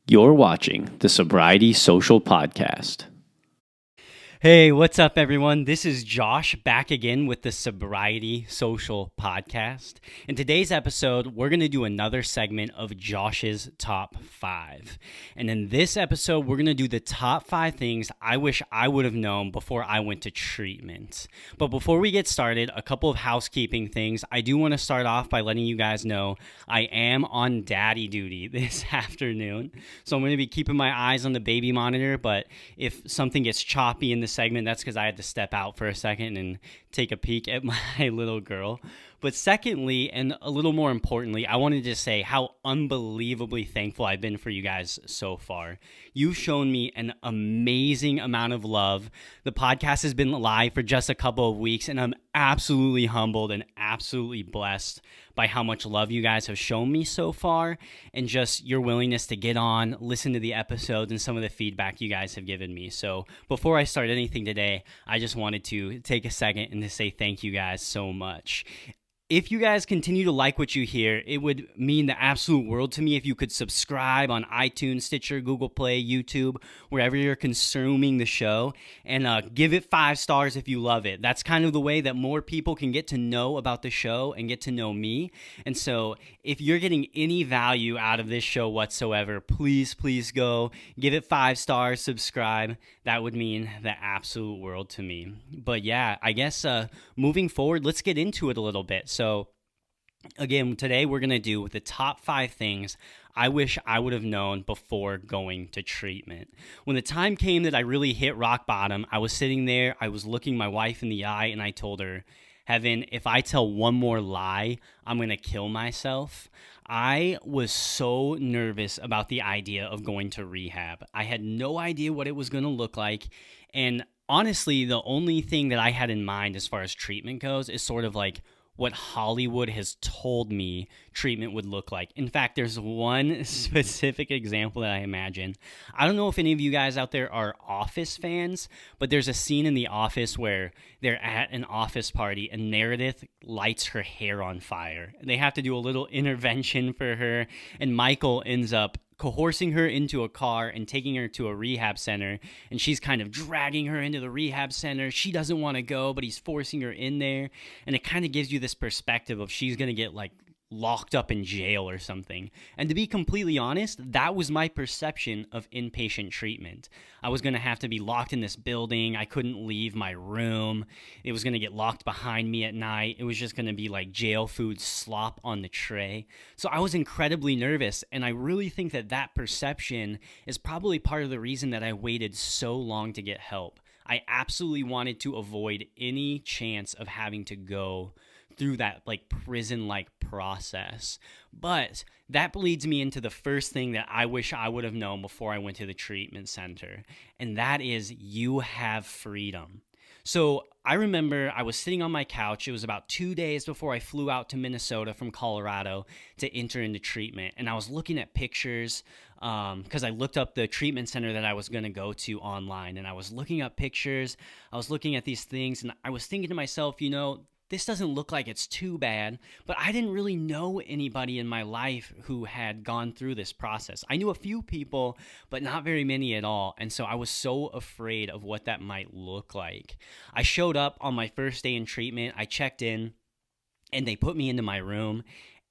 You're watching the Sobriety Social Podcast. Hey, what's up, everyone? This is Josh back again with the Sobriety Social Podcast. In today's episode, we're going to do another segment of Josh's Top 5. And in this episode, we're going to do the top 5 things I wish I would have known before I went to treatment. But before we get started, a couple of housekeeping things. I do want to start off by letting you guys know I am on daddy duty this afternoon. So I'm going to be keeping my eyes on the baby monitor, but if something gets choppy in the segment, that's because I had to step out for a second and take a peek at my little girl. But secondly, and a little more importantly, I wanted to say how unbelievably thankful I've been for you guys so far. You've shown me an amazing amount of love. The podcast has been live for just a couple of weeks, and I'm absolutely humbled and absolutely blessed by how much love you guys have shown me so far, and just your willingness to get on, listen to the episodes, and some of the feedback you guys have given me. So before I start anything today, I just wanted to take a second and to say thank you guys so much. If you guys continue to like what you hear, it would mean the absolute world to me if you could subscribe on iTunes, Stitcher, Google Play, YouTube, wherever you're consuming the show, and give it 5 stars if you love it. That's kind of the way that more people can get to know about the show and get to know me. And so if you're getting any value out of this show whatsoever, please go give it 5 stars, subscribe. That would mean the absolute world to me. But yeah, I guess moving forward, let's get into it a little bit. So again, today we're going to do the top 5 things I wish I would have known before going to treatment. When the time came that I really hit rock bottom, I was sitting there, I was looking my wife in the eye, and I told her, Heaven, if I tell one more lie, I'm going to kill myself. I was so nervous about the idea of going to rehab. I had no idea what it was going to look like. And honestly, the only thing that I had in mind as far as treatment goes is sort of like what Hollywood has told me treatment would look like. In fact, there's one specific example that I imagine. I don't know if any of you guys out there are Office fans, but there's a scene in The Office where they're at an office party and Meredith lights her hair on fire. They have to do a little intervention for her, and Michael ends up coercing her into a car and taking her to a rehab center, and she's kind of dragging her into the rehab center. She doesn't want to go, but he's forcing her in there, and it kind of gives you this perspective of she's going to get like locked up in jail or something. And to be completely honest, that was my perception of inpatient treatment. I was going to have to be locked in this building. I couldn't leave my room. It was going to get locked behind me at night. It was just going to be like jail food slop on the tray. So I was incredibly nervous, and I really think that that perception is probably part of the reason that I waited so long to get help. I absolutely wanted to avoid any chance of having to go through that like prison-like process. But that leads me into the first thing that I wish I would have known before I went to the treatment center, and that is you have freedom. So I remember I was sitting on my couch. It was about 2 days before I flew out to Minnesota from Colorado to enter into treatment, and I was looking at pictures because I looked up the treatment center that I was going to go to online, and I was looking up pictures. I was looking at these things, and I was thinking to myself, this doesn't look like it's too bad, but I didn't really know anybody in my life who had gone through this process. I knew a few people, but not very many at all, and so I was so afraid of what that might look like. I showed up on my first day in treatment, I checked in, and they put me into my room,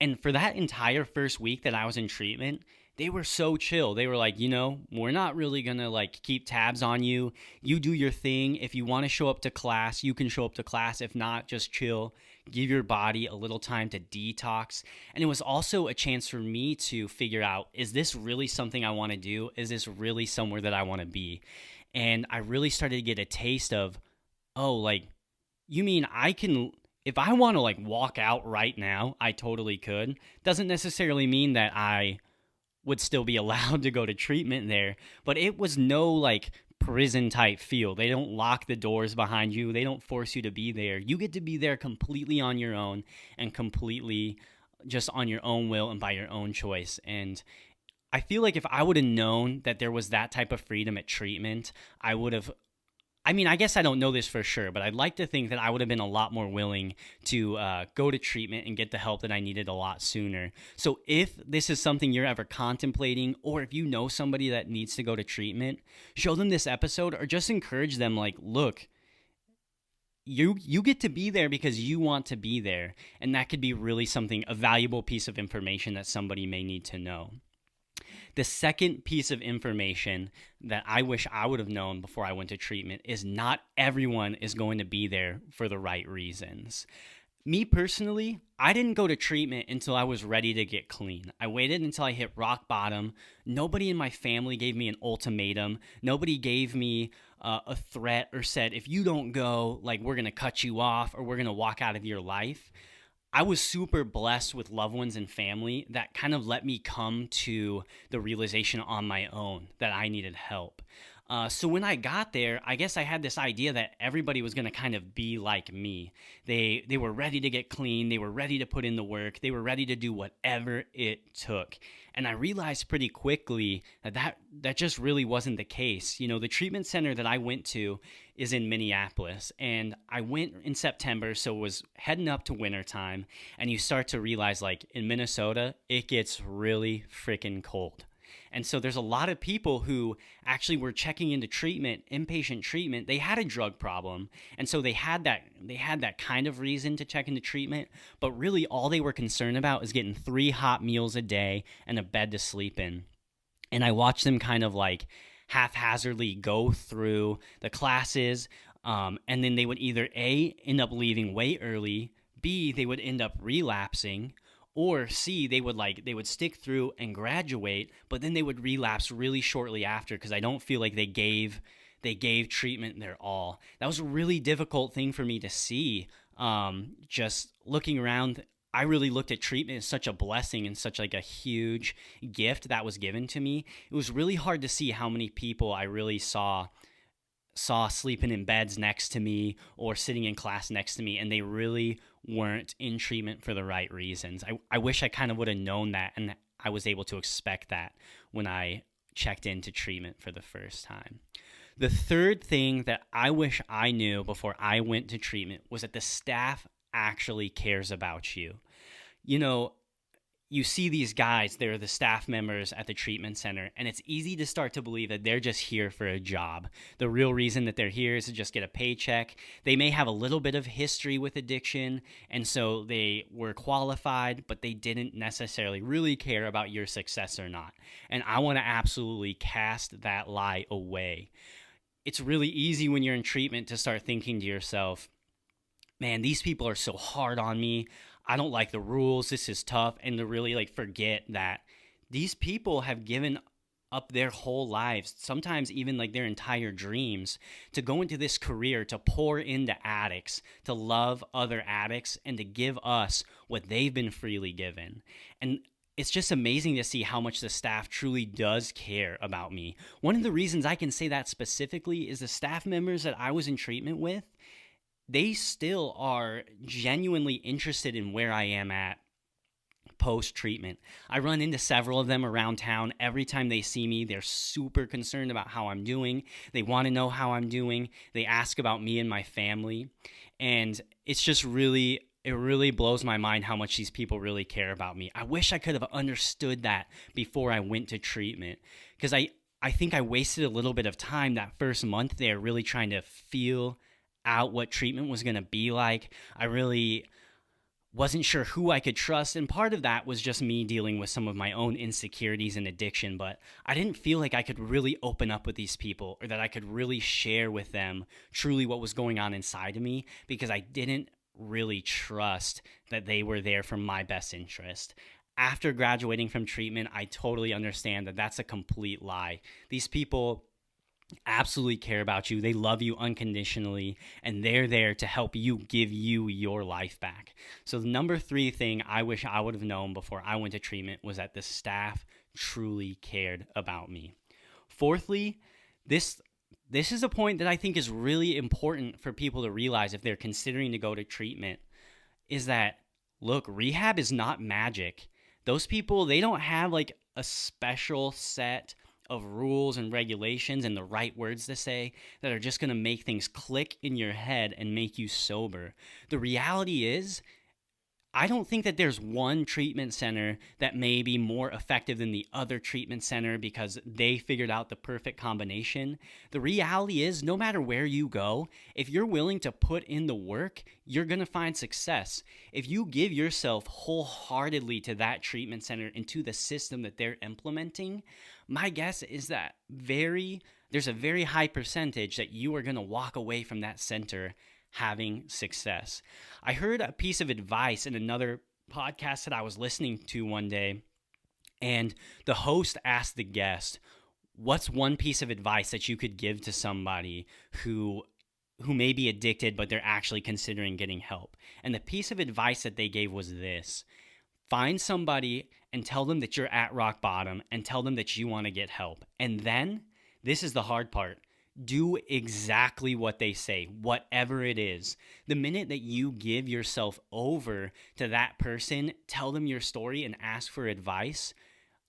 and for that entire first week that I was in treatment, they were so chill. They were like, we're not really going to like keep tabs on you. You do your thing. If you want to show up to class, you can show up to class. If not, just chill. Give your body a little time to detox. And it was also a chance for me to figure out, is this really something I want to do? Is this really somewhere that I want to be? And I really started to get a taste of, you mean I can, if I want to like walk out right now, I totally could. Doesn't necessarily mean that I would still be allowed to go to treatment there, but it was no like prison type feel. They don't lock the doors behind you. They don't force you to be there. You get to be there completely on your own and completely just on your own will and by your own choice. And I feel like if I would have known that there was that type of freedom at treatment, I would have I mean, I guess I don't know this for sure, but I'd like to think that I would have been a lot more willing to go to treatment and get the help that I needed a lot sooner. So, if this is something you're ever contemplating, or if you know somebody that needs to go to treatment, show them this episode or just encourage them, like, look, you get to be there because you want to be there. And that could be really something, a valuable piece of information that somebody may need to know. The second piece of information that I wish I would have known before I went to treatment is not everyone is going to be there for the right reasons. Me personally, I didn't go to treatment until I was ready to get clean. I waited until I hit rock bottom. Nobody in my family gave me an ultimatum. Nobody gave me a threat or said, if you don't go, like, we're going to cut you off or we're going to walk out of your life. I was super blessed with loved ones and family that kind of let me come to the realization on my own that I needed help. So when I got there, I guess I had this idea that everybody was going to kind of be like me. They were ready to get clean. They were ready to put in the work. They were ready to do whatever it took. And I realized pretty quickly that just really wasn't the case. You know, the treatment center that I went to is in Minneapolis, and I went in September, so it was heading up to wintertime, and you start to realize, like, in Minnesota, it gets really freaking cold. And so there's a lot of people who actually were checking into treatment, inpatient treatment. They had a drug problem, and so they had that kind of reason to check into treatment, but really all they were concerned about is getting 3 hot meals a day and a bed to sleep in. And I watched them kind of like haphazardly go through the classes, and then they would either A, end up leaving way early, B, they would end up relapsing, or C, they would stick through and graduate, but then they would relapse really shortly after because I don't feel like they gave treatment their all. That was a really difficult thing for me to see. Just looking around, I really looked at treatment as such a blessing and such like a huge gift that was given to me. It was really hard to see how many people I really saw sleeping in beds next to me or sitting in class next to me, and they really weren't in treatment for the right reasons. I wish I kind of would have known that, and I was able to expect that when I checked into treatment for the first time. The third thing that I wish I knew before I went to treatment was that the staff actually cares about you. You know, you see these guys, they're the staff members at the treatment center, and it's easy to start to believe that they're just here for a job. The real reason that they're here is to just get a paycheck. They may have a little bit of history with addiction, and so they were qualified, but they didn't necessarily really care about your success or not. And I want to absolutely cast that lie away. It's really easy when you're in treatment to start thinking to yourself, man, these people are so hard on me. I don't like the rules. This is tough. And to really like forget that these people have given up their whole lives, sometimes even like their entire dreams, to go into this career, to pour into addicts, to love other addicts, and to give us what they've been freely given. And it's just amazing to see how much the staff truly does care about me. One of the reasons I can say that specifically is the staff members that I was in treatment with, they still are genuinely interested in where I am at post-treatment. I run into several of them around town. Every time they see me, they're super concerned about how I'm doing. They want to know how I'm doing. They ask about me and my family. And it's just really, it really blows my mind how much these people really care about me. I wish I could have understood that before I went to treatment, because I think I wasted a little bit of time that first month there really trying to feel out what treatment was going to be like. I really wasn't sure who I could trust, and part of that was just me dealing with some of my own insecurities and addiction, but I didn't feel like I could really open up with these people or that I could really share with them truly what was going on inside of me, because I didn't really trust that they were there for my best interest. After graduating from treatment, I totally understand that that's a complete lie. These people absolutely care about you. They love you unconditionally, and they're there to help you give you your life back. So the number 3 thing I wish I would have known before I went to treatment was that the staff truly cared about me. Fourthly, this is a point that I think is really important for people to realize if they're considering to go to treatment, is that, look, rehab is not magic. Those people, they don't have like a special set of rules and regulations and the right words to say that are just going to make things click in your head and make you sober. The reality is, I don't think that there's one treatment center that may be more effective than the other treatment center because they figured out the perfect combination. The reality is, no matter where you go, if you're willing to put in the work, you're going to find success. If you give yourself wholeheartedly to that treatment center and to the system that they're implementing, my guess is that there's a very high percentage that you are going to walk away from that center having success. I heard a piece of advice in another podcast that I was listening to one day, and the host asked the guest, what's one piece of advice that you could give to somebody who may be addicted, but they're actually considering getting help? And the piece of advice that they gave was this: find somebody and tell them that you're at rock bottom and tell them that you want to get help. And then, this is the hard part, do exactly what they say, whatever it is. The minute that you give yourself over to that person, tell them your story and ask for advice,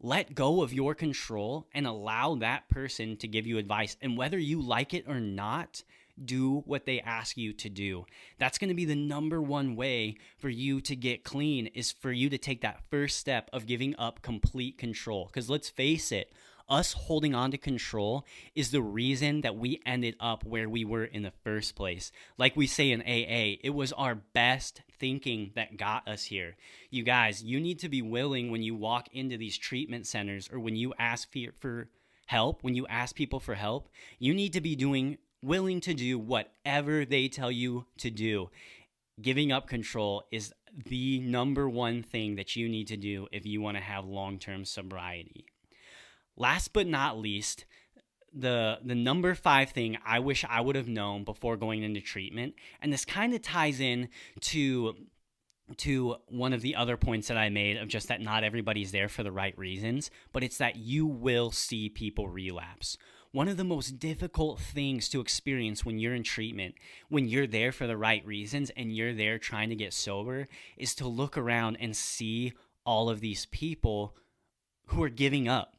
let go of your control and allow that person to give you advice. And whether you like it or not, do what they ask you to do. That's going to be the number one way for you to get clean, is for you to take that first step of giving up complete control. Because let's face it, us holding on to control is the reason that we ended up where we were in the first place. Like we say in AA, it was our best thinking that got us here. You guys, you need to be willing when you walk into these treatment centers, or when you ask for help, when you ask people for help, you need to be willing to do whatever they tell you to do. Giving up control is the number one thing that you need to do if you want to have long-term sobriety. Last but not least, the number 5 thing I wish I would have known before going into treatment, and this kind of ties in to one of the other points that I made of just that not everybody's there for the right reasons, but it's that you will see people relapse. One of the most difficult things to experience when you're in treatment, when you're there for the right reasons and you're there trying to get sober, is to look around and see all of these people who are giving up.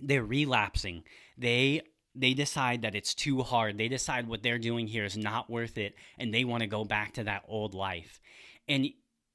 They're relapsing. They decide that it's too hard. They decide what they're doing here is not worth it, and they want to go back to that old life. And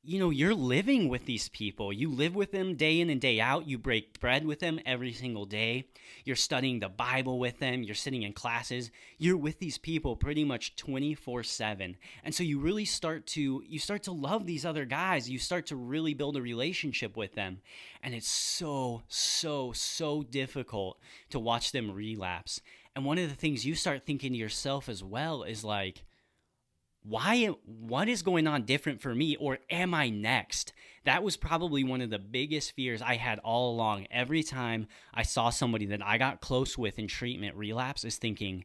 you're living with these people. You live with them day in and day out. You break bread with them every single day. You're studying the Bible with them. You're sitting in classes. You're with these people pretty much 24/7. And so you really start to love these other guys. You start to really build a relationship with them. And it's so, so, so difficult to watch them relapse. And one of the things you start thinking to yourself as well is like, what is going on different for me, or am I next? That was probably one of the biggest fears I had all along. Every time I saw somebody that I got close with in treatment relapse, is thinking,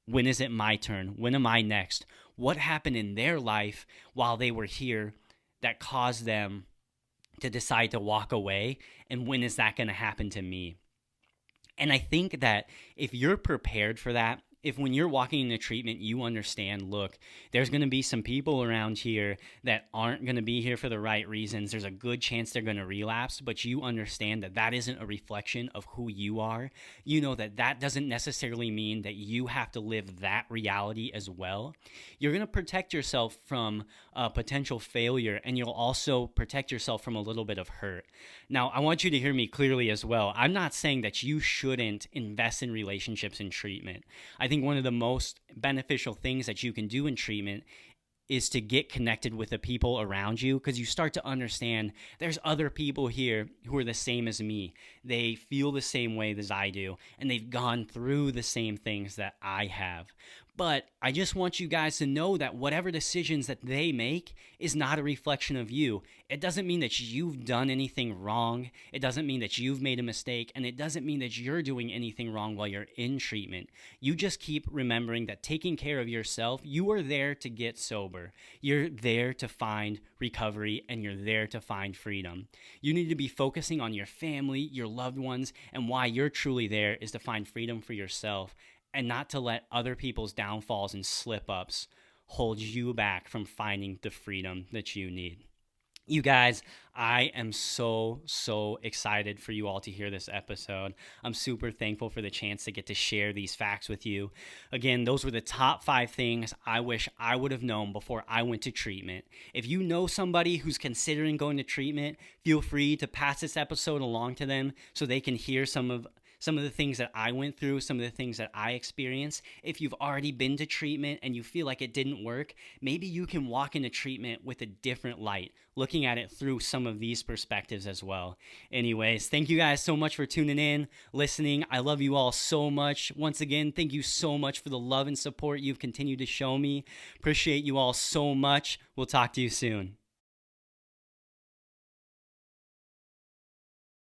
when is it my turn? When am I next? What happened in their life while they were here that caused them to decide to walk away? And when is that going to happen to me? And I think that if you're prepared for that, if when you're walking into treatment, you understand, look, there's going to be some people around here that aren't going to be here for the right reasons. There's a good chance they're going to relapse, but you understand that that isn't a reflection of who you are. You know that that doesn't necessarily mean that you have to live that reality as well. You're going to protect yourself from potential failure, and you'll also protect yourself from a little bit of hurt. Now, I want you to hear me clearly as well. I'm not saying that you shouldn't invest in relationships in treatment. I think one of the most beneficial things that you can do in treatment is to get connected with the people around you, because you start to understand there's other people here who are the same as me. They feel the same way as I do, and they've gone through the same things that I have. But I just want you guys to know that whatever decisions that they make is not a reflection of you. It doesn't mean that you've done anything wrong. It doesn't mean that you've made a mistake. And it doesn't mean that you're doing anything wrong while you're in treatment. You just keep remembering that taking care of yourself, you are there to get sober. You're there to find recovery, and you're there to find freedom. You need to be focusing on your family, your loved ones, and why you're truly there is to find freedom for yourself, and not to let other people's downfalls and slip-ups hold you back from finding the freedom that you need. You guys, I am so excited for you all to hear this episode. I'm super thankful for the chance to get to share these facts with you. Again, those were the top 5 things I wish I would have known before I went to treatment. If you know somebody who's considering going to treatment, feel free to pass this episode along to them so they can hear some of the things that I went through, some of the things that I experienced. If you've already been to treatment and you feel like it didn't work, maybe you can walk into treatment with a different light, looking at it through some of these perspectives as well. Anyways, thank you guys so much for tuning in, listening. I love you all so much. Once again, thank you so much for the love and support you've continued to show me. Appreciate you all so much. We'll talk to you soon.